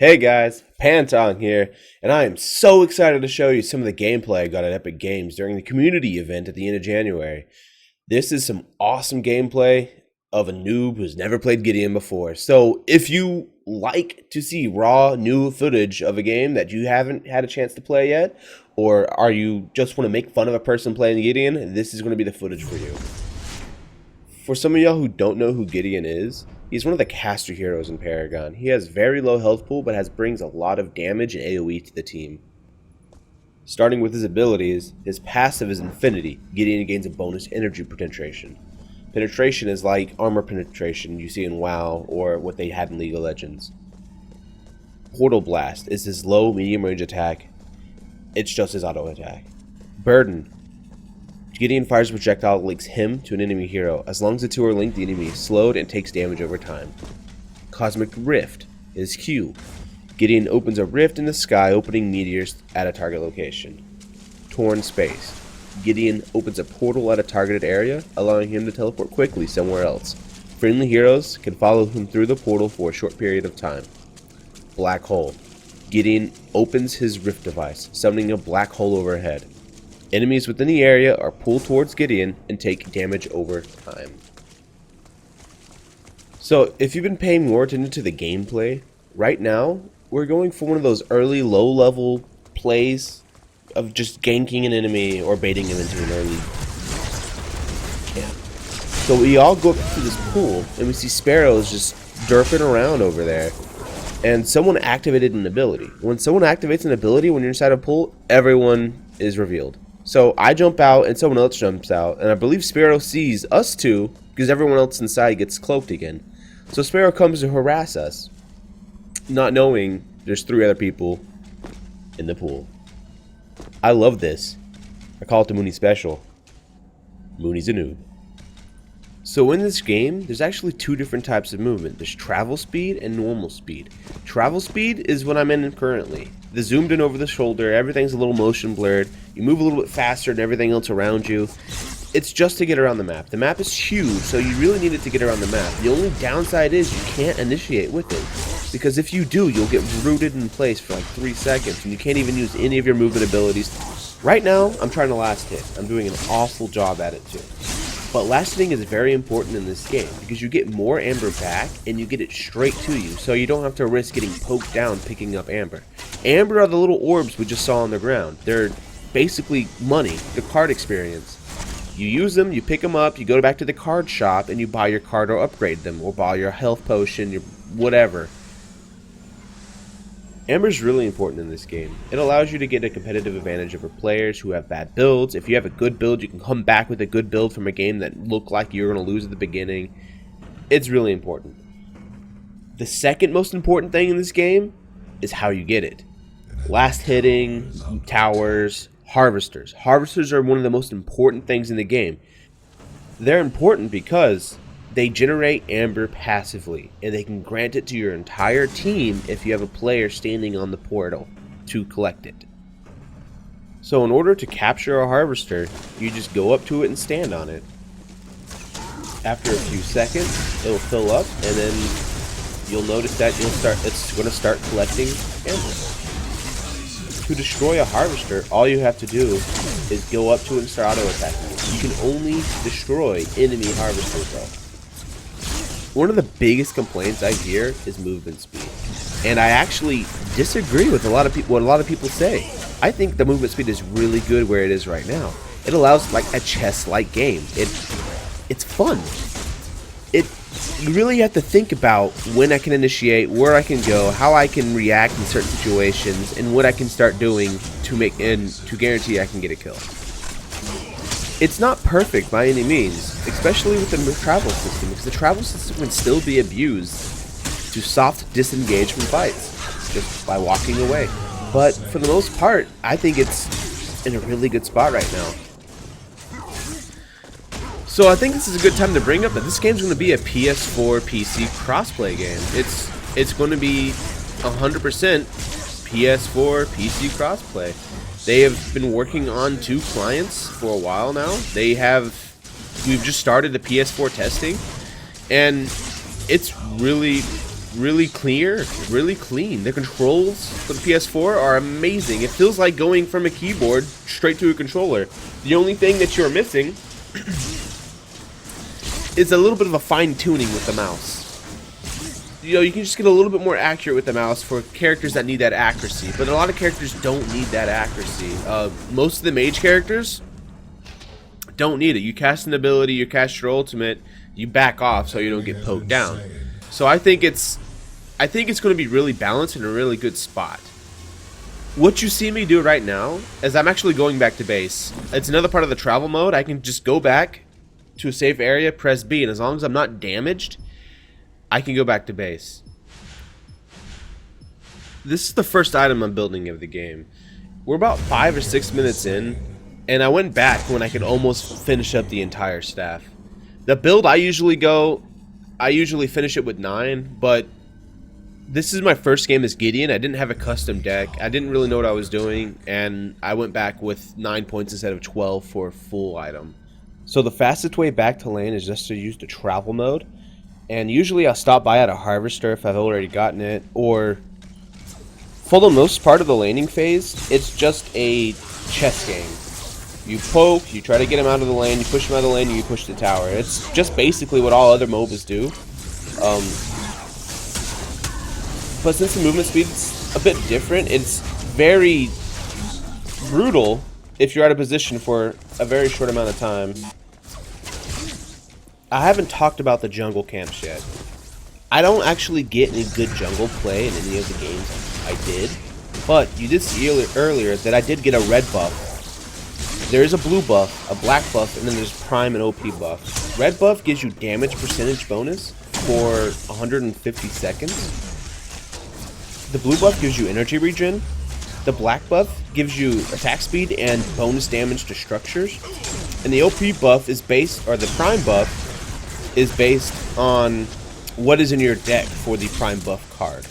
Hey guys, Pantong here, and I am so excited to show you some of the gameplay I got at Epic Games during the community event at the end of January. This is some awesome gameplay of a noob who's never played Gideon before. So if you like to see raw, new footage of a game that you haven't had a chance to play yet, or are you just want to make fun of a person playing Gideon, this is going to be the footage for you. For some of y'all who don't know who Gideon is, he's one of the caster heroes in Paragon. He has very low health pool, but brings a lot of damage and AoE to the team. Starting with his abilities, his passive is Infinity. Gideon gains a bonus energy penetration. Penetration is like armor penetration you see in WoW or what they had in League of Legends. Portal Blast is his low medium range attack. It's just his auto attack. Burden. Gideon fires a projectile that links him to an enemy hero. As long as the two are linked, the enemy is slowed and takes damage over time. Cosmic Rift is Q. Gideon opens a rift in the sky, opening meteors at a target location. Torn Space. Gideon opens a portal at a targeted area, allowing him to teleport quickly somewhere else. Friendly heroes can follow him through the portal for a short period of time. Black Hole. Gideon opens his rift device, summoning a black hole overhead. Enemies within the area are pulled towards Gideon and take damage over time. So, if you've been paying more attention to the gameplay, right now, we're going for one of those early low-level plays of just ganking an enemy or baiting him into an early camp. So we all go up to this pool, and we see sparrows just derping around over there. And someone activated an ability. When someone activates an ability when you're inside a pool, everyone is revealed. So I jump out and someone else jumps out, and I believe Sparrow sees us two because everyone else inside gets cloaked again. So Sparrow comes to harass us, not knowing there's 3 other people in the pool. I love this. I call it the Mooney Special. Mooney's a noob. So in this game, there's actually 2 different types of movement. There's travel speed and normal speed. Travel speed is what I'm in currently. The zoomed in over the shoulder, everything's a little motion blurred. You move a little bit faster than everything else around you. It's just to get around the map. The map is huge, so you really need it to get around the map. The only downside is you can't initiate with it. Because if you do, you'll get rooted in place for like 3 seconds, and you can't even use any of your movement abilities. Right now, I'm trying to last hit. I'm doing an awful job at it too. But last hitting is very important in this game because you get more amber back and you get it straight to you, so you don't have to risk getting poked down picking up amber. Amber are the little orbs we just saw on the ground. They're basically money, the card experience. You use them, you pick them up, you go back to the card shop and you buy your card or upgrade them or buy your health potion, your whatever. Amber is really important in this game. It allows you to get a competitive advantage over players who have bad builds. If you have a good build, you can come back with a good build from a game that looked like you were going to lose at the beginning. It's really important. The second most important thing in this game is how you get it. Last hitting, towers, harvesters. Harvesters are one of the most important things in the game. They're important because they generate amber passively, and they can grant it to your entire team if you have a player standing on the portal to collect it. So in order to capture a harvester, you just go up to it and stand on it. After a few seconds, it'll fill up, and then you'll notice that it's going to start collecting amber. To destroy a harvester, all you have to do is go up to it and start auto attacking it. You can only destroy enemy harvesters though. One of the biggest complaints I hear is movement speed, and I actually disagree with what a lot of people say. I think the movement speed is really good where it is right now. It allows like a chess-like game. It's fun. You really have to think about when I can initiate, where I can go, how I can react in certain situations, and what I can start doing to guarantee I can get a kill. It's not perfect by any means, especially with the travel system, because the travel system can still be abused to soft disengage from fights, just by walking away. But for the most part, I think it's in a really good spot right now. So I think this is a good time to bring up that this game's going to be a PS4 PC crossplay game. It's going to be 100% PS4 PC crossplay. They have been working on 2 clients for a while now. We've just started the PS4 testing, and it's really really clear, really clean. The controls for the PS4 are amazing. It feels like going from a keyboard straight to a controller. The only thing that you're missing is a little bit of a fine-tuning with the mouse. You know, you can just get a little bit more accurate with the mouse for characters that need that accuracy, but a lot of characters don't need that accuracy. Most of the mage characters don't need it. You cast an ability, you cast your ultimate, you back off so you don't get poked down. So I think it's going to be really balanced in a really good spot. What you see me do right now is I'm actually going back to base. It's another part of the travel mode. I can just go back to a safe area, press B, and as long as I'm not damaged, I can go back to base. This is the first item I'm building of the game. We're about 5 or 6 minutes in, and I went back when I could almost finish up the entire staff. The build I usually finish it with 9, but this is my first game as Gideon. I didn't have a custom deck. I didn't really know what I was doing, and I went back with 9 points instead of 12 for a full item. So the fastest way back to lane is just to use the travel mode, and usually I'll stop by at a harvester if I've already gotten it, or for the most part of the laning phase, it's just a chess game. You poke, you try to get him out of the lane, you push him out of the lane, and you push the tower. It's just basically what all other MOBAs do. But since the movement speed is a bit different, it's very brutal if you're out of position for a very short amount of time. I haven't talked about the jungle camps yet. I don't actually get any good jungle play in any of the games I did, but you did see earlier that I did get a red buff. There is a blue buff, a black buff, and then there's prime and OP buff. Red buff gives you damage percentage bonus for 150 seconds. The blue buff gives you energy regen. The black buff gives you attack speed and bonus damage to structures. And the OP buff is based, or the prime buff is based on what is in your deck for the prime buff card.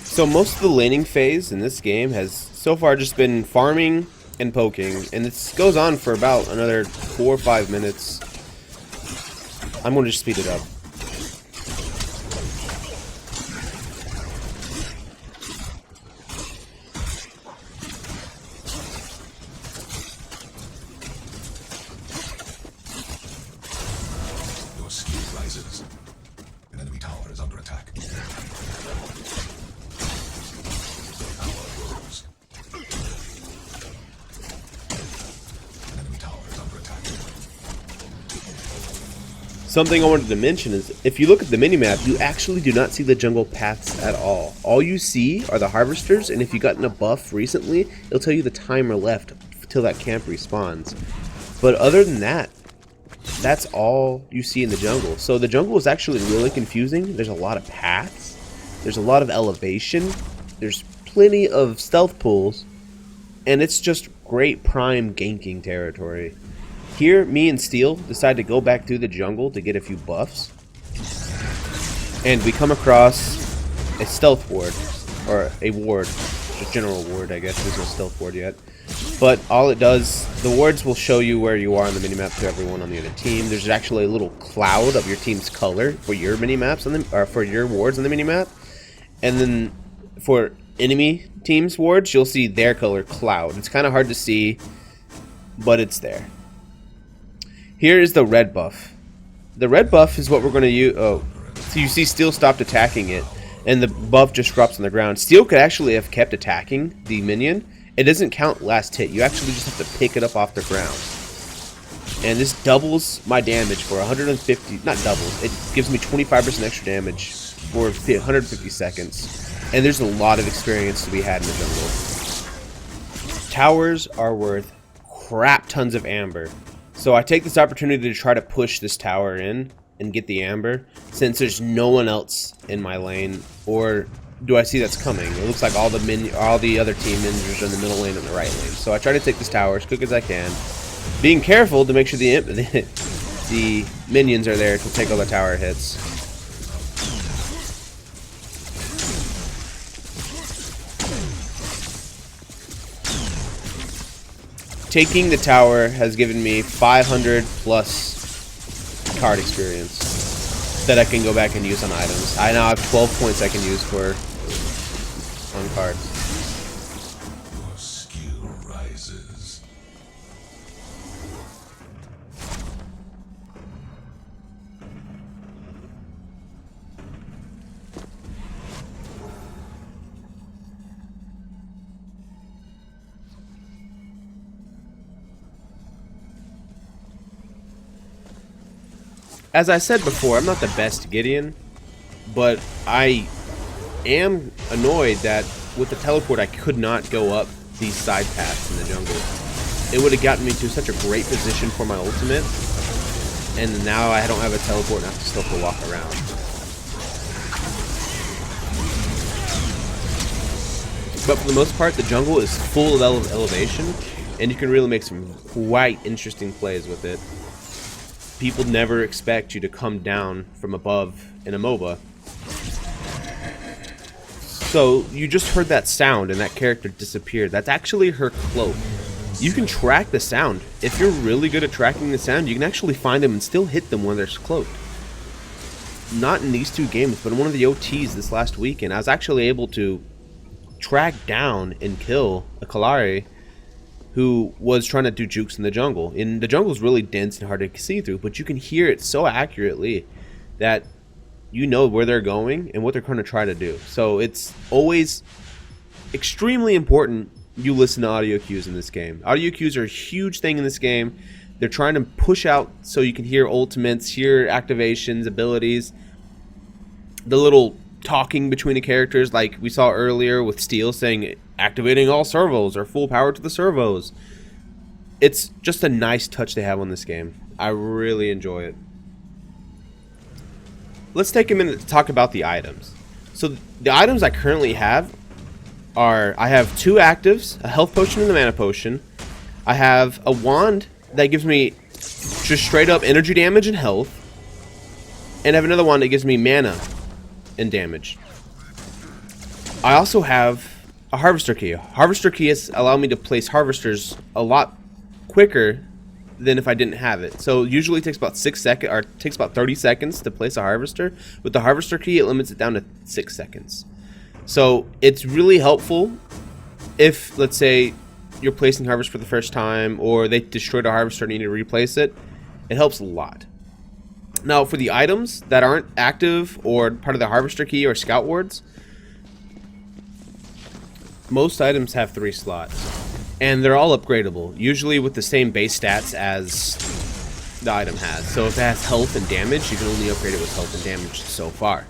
So most of the laning phase in this game has so far just been farming and poking, and this goes on for about another 4 or 5 minutes. I'm going to just speed it up. Your skill rises. An enemy tower is under attack. Something I wanted to mention is, if you look at the minimap, you actually do not see the jungle paths at all. All you see are the harvesters, and if you've gotten a buff recently, it'll tell you the timer left till that camp respawns. But other than that, that's all you see in the jungle. So the jungle is actually really confusing. There's a lot of paths. There's a lot of elevation. There's plenty of stealth pools. And it's just great prime ganking territory. Here, me and Steel decide to go back through the jungle to get a few buffs. And we come across a stealth ward. Or a ward. Just general ward, I guess. There's no stealth ward yet. But all it does, the wards will show you where you are on the minimap to everyone on the other team. There's actually a little cloud of your team's color for your minimaps on the, or for your wards on the minimap. And then for enemy team's wards, you'll see their color cloud. It's kind of hard to see, but it's there. Here is the red buff. The red buff is what we're going to use. Oh, so you see Steel stopped attacking it, and the buff just drops on the ground. Steel could actually have kept attacking the minion. It doesn't count last hit. You actually just have to pick it up off the ground. And this doubles my damage for 150, not doubles, it gives me 25% extra damage for 150 seconds. And there's a lot of experience to be had in the jungle. Towers are worth crap tons of amber. So I take this opportunity to try to push this tower in and get the amber, since there's no one else in my lane, or do I see that's coming? It looks like all the other team minions are in the middle lane and the right lane. So I try to take this tower as quick as I can, being careful to make sure the minions are there to take all the tower hits. Taking the tower has given me 500 plus card experience. that I can go back and use on items. I now have 12 points I can use for on cards. Your skill rises. As I said before, I'm not the best Gideon, but I am annoyed that with the teleport I could not go up these side paths in the jungle. It would have gotten me to such a great position for my ultimate, and now I don't have a teleport and I have to still have to walk around. But for the most part, the jungle is full of elevation, and you can really make some quite interesting plays with it. People never expect you to come down from above in a MOBA. So you just heard that sound and that character disappeared. That's actually her cloak. You can track the sound. If you're really good at tracking the sound, you can actually find them and still hit them when they're cloaked. Not in these two games, but in one of the OTs this last weekend, I was actually able to track down and kill a Kalari who was trying to do jukes in the jungle. And the jungle is really dense and hard to see through, but you can hear it so accurately that you know where they're going and what they're going to try to do. So it's always extremely important you listen to audio cues in this game. Audio cues are a huge thing in this game. They're trying to push out so you can hear ultimates, hear activations, abilities, the little talking between the characters like we saw earlier with Steel saying activating all servos or full power to the servos. It's just a nice touch to have on this game. I really enjoy it. Let's take a minute to talk about the items. So the items I currently have are, I have 2 actives, a health potion and a mana potion. I have a wand that gives me just straight up energy damage and health. And I have another wand that gives me mana and damage. I also have a harvester key. Harvester keys allow me to place harvesters a lot quicker than if I didn't have it. So usually it takes about 6 seconds, or it takes about 30 seconds to place a harvester. With the harvester key, it limits it down to 6 seconds. So it's really helpful if, let's say, you're placing harvest for the first time, or they destroyed a harvester and you need to replace it. It helps a lot. Now, for the items that aren't active or part of the harvester key or scout wards, most items have 3 slots, and they're all upgradable, usually with the same base stats as the item has. So if it has health and damage, you can only upgrade it with health and damage so far.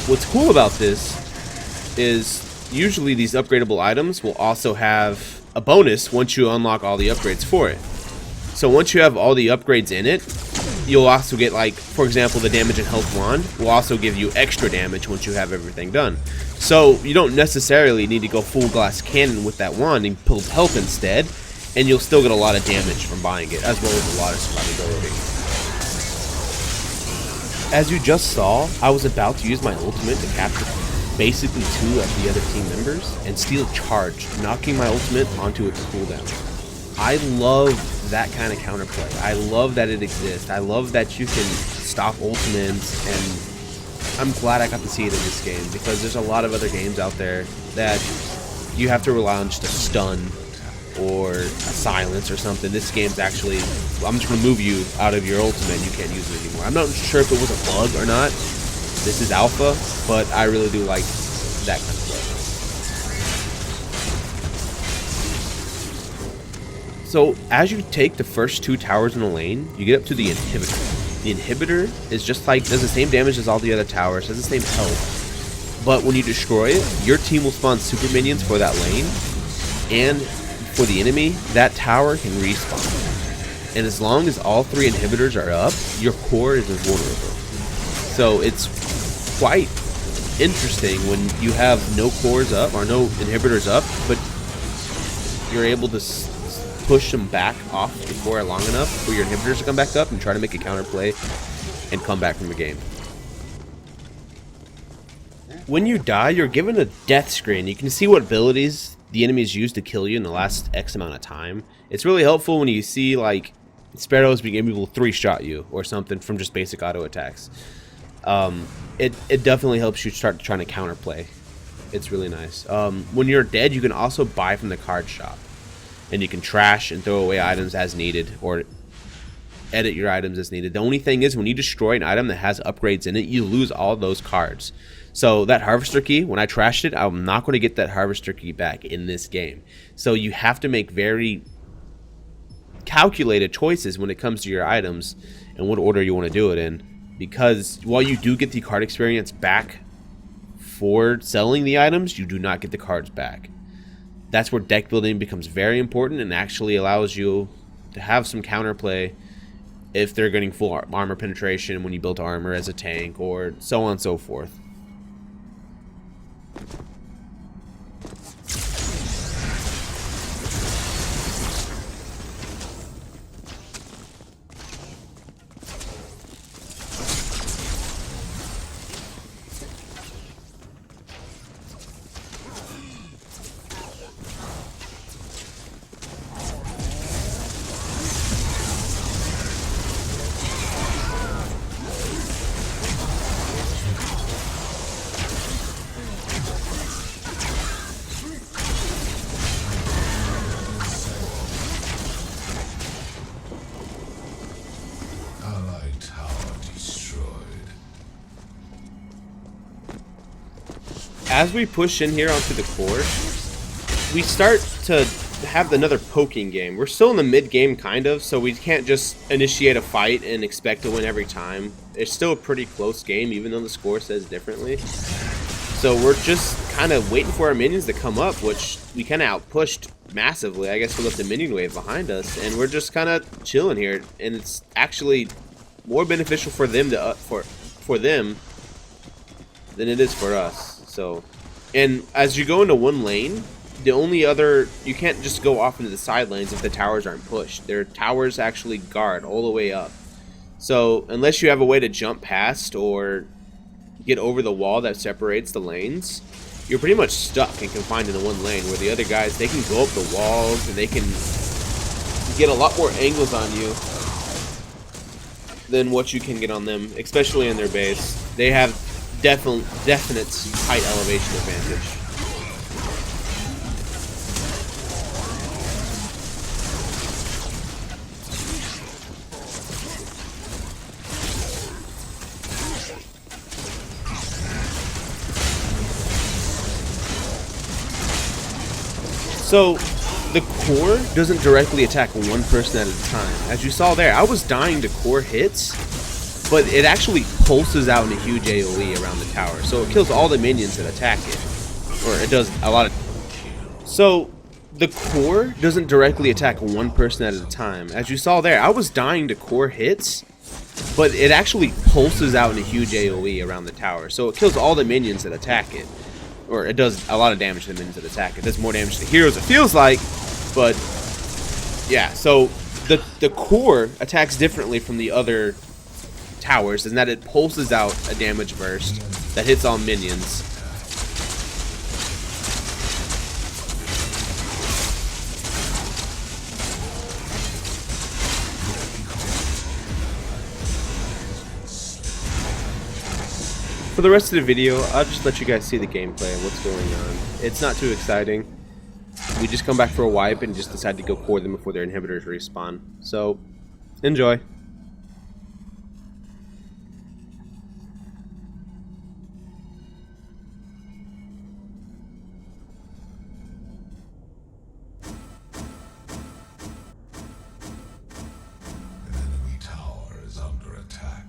What's cool about this is usually these upgradable items will also have a bonus once you unlock all the upgrades for it. So once you have all the upgrades in it, you'll also get, like, for example, the damage and health wand will also give you extra damage once you have everything done. So you don't necessarily need to go full glass cannon with that wand and pull health instead, and you'll still get a lot of damage from buying it, as well as a lot of survivability. As you just saw, I was about to use my ultimate to capture basically 2 of the other team members, and Steel charged, knocking my ultimate onto its cooldown. I love that kind of counterplay. I love that it exists. I love that you can stop ultimates, and I'm glad I got to see it in this game, because there's a lot of other games out there that you have to rely on just a stun or a silence or something. This game's actually, I'm just going to move you out of your ultimate and you can't use it anymore. I'm not sure if it was a bug or not. This is alpha, but I really do like that kind of play. So as you take the first 2 towers in a lane, you get up to the inhibitor. The inhibitor is just like, does the same damage as all the other towers, has the same health. But when you destroy it, your team will spawn super minions for that lane, and for the enemy, that tower can respawn. And as long as all 3 inhibitors are up, your core is invulnerable. So it's quite interesting when you have no cores up or no inhibitors up, but you're able to push them back off the core long enough for your inhibitors to come back up and try to make a counterplay and come back from the game. When you die, you're given a death screen. You can see what abilities the enemies used to kill you in the last X amount of time. It's really helpful when you see, like, Sparrows being able to 3-shot you or something from just basic auto attacks. It definitely helps you start trying to counterplay. It's really nice. When you're dead, you can also buy from the card shop, and you can trash and throw away items as needed, or edit your items as needed. The only thing is, when you destroy an item that has upgrades in it, you lose all those cards. So that harvester key, when I trashed it, I'm not going to get that harvester key back in this game. So you have to make very calculated choices when it comes to your items and what order you want to do it in, because while you do get the card experience back for selling the items, you do not get the cards back. That's where deck building becomes very important and actually allows you to have some counterplay if they're getting full armor penetration when you build armor as a tank, or so on and so forth. Allied tower destroyed. As we push in here onto the core, we start to have another poking game. We're still in the mid-game, kind of, so we can't just initiate a fight and expect to win every time. It's still a pretty close game, even though the score says differently. So we're just kind of waiting for our minions to come up, which we kind of outpushed massively. I guess we left the minion wave behind us, and we're just kind of chilling here. And it's actually more beneficial for them to for them than it is for us. So, and as you go into one lane, the only other, you can't just go off into the side lanes if the towers aren't pushed. Their towers actually guard all the way up. So unless you have a way to jump past or get over the wall that separates the lanes, you're pretty much stuck and confined in the one lane, where the other guys, they can go up the walls and they can get a lot more angles on you than what you can get on them, especially in their base. They have definite height elevation advantage. So the core doesn't directly attack one person at a time. As you saw there, I was dying to core hits, but it actually pulses out in a huge AoE around the tower. So it kills all the minions that attack it. Or it does a lot of... So the core doesn't directly attack one person at a time. As you saw there, I was dying to core hits, but it actually pulses out in a huge AoE around the tower. So it kills all the minions that attack it. Or it does a lot of damage to the minions that attack it. It does more damage to the heroes, it feels like, but yeah. So the core attacks differently from the other towers in that it pulses out a damage burst that hits all minions. For the rest of the video, I'll just let you guys see the gameplay and what's going on. It's not too exciting. We just come back for a wipe and just decide to go core them before their inhibitors respawn. So, enjoy. An enemy tower is under attack.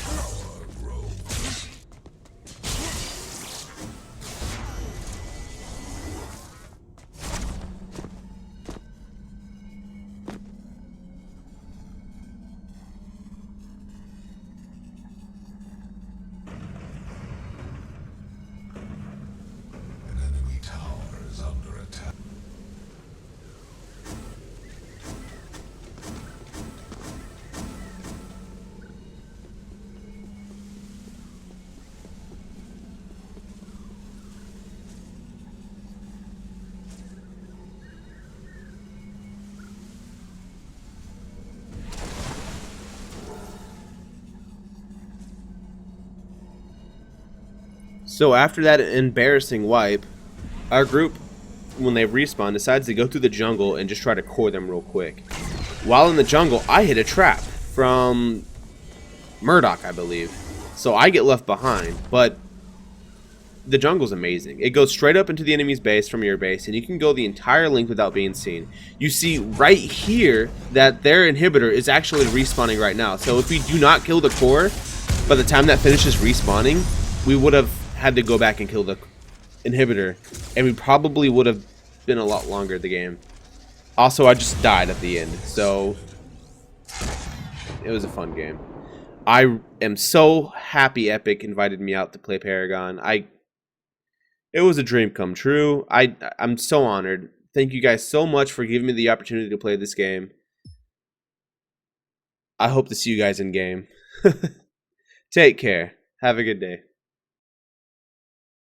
Tower grows. So after that embarrassing wipe, our group, when they respawn, decides to go through the jungle and just try to core them real quick. While in the jungle, I hit a trap from Murdoch, I believe. So I get left behind, but the jungle's amazing. It goes straight up into the enemy's base from your base, and you can go the entire length without being seen. You see right here that their inhibitor is actually respawning right now. So if we do not kill the core, by the time that finishes respawning, we would have had to go back and kill the inhibitor, and we probably would have been a lot longer at the game. Also, I just died at the end, so it was a fun game. I am so happy Epic invited me out to play Paragon. It was a dream come true. I'm so honored. Thank you guys so much for giving me the opportunity to play this game. I hope to see you guys in game. Take care. Have a good day.